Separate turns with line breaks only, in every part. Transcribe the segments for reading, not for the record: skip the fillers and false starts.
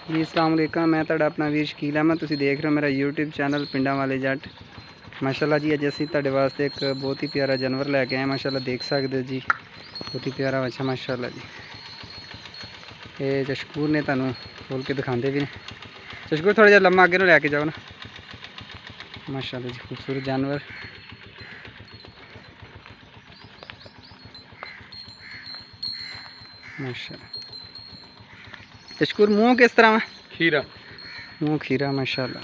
जी अस्सलाम वालेकुम। मैं तुहाडा अपना वीर शकील अहमद। तुसीं देख रहे हो मेरा यूट्यूब चैनल पिंडां वाले जट। माशाल्लाह जी अज असीं तुहाडे वास्ते एक बहुत ही प्यारा जानवर लैके आए। माशाल्लाह देख सकते हो जी, बहुत ही प्यारा बच्चा माशाल्लाह जी। ये चशकूर ने तुहानूं खोल के दिखाते भी ने। चशकूर थोड़ा जिहा लम्मा अगे नूं लैके जाओ ना। माशाल्लाह जी खूबसूरत जानवर। माशाल्लाह चशकूर मुँह किस तरह है?
खीरा
मुँह खीरा माशाल्लाह।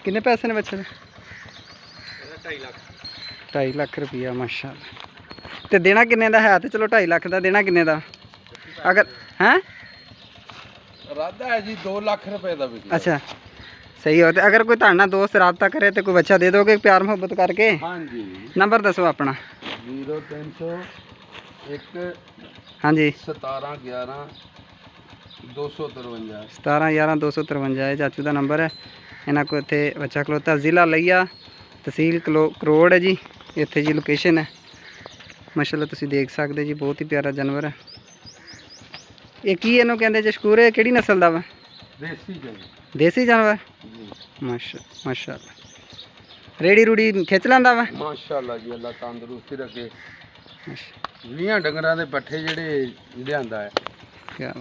कितने पैसे ने बच्चे 2.5 लाख रुपया माशाल्लाह। तो देना किन्ने दा है? तो चलो 2.5 लाख का देना किन्ने दा अगर हैं?
इरादा है जी 2 लाख रुपए का भी।
अच्छा सही हो। तो अगर कोई ताना दोस्त रबता करे तो कोई बच्चा दे दोगे प्यार मुहब्बत करके?
हाँ जी।
नंबर दसो अपना।
0301
हाँ जी
17 11 253
17 11 253 चाचू का नंबर है। इन्हों को इतने बच्चा खलोता। ज़िला लिया तहसील करोड़ है जी। इतने जी लोकेशन है माशाल्लाह तुसीं देख सकते जी। बहुत ही प्यारा जानवर है। ये की इन्हों कहते चशकूर है किहड़ी नस्ल का वा? देसी जानवर माशाल्लाह। रेड़ी रूड़ी खिंच लैंदा वा?
माशाल्लाह जी अल्लाह तंदुरुस्ती रखे। 20 डंगरां दे पट्ठे जिहड़े लिआंदा है।
क्या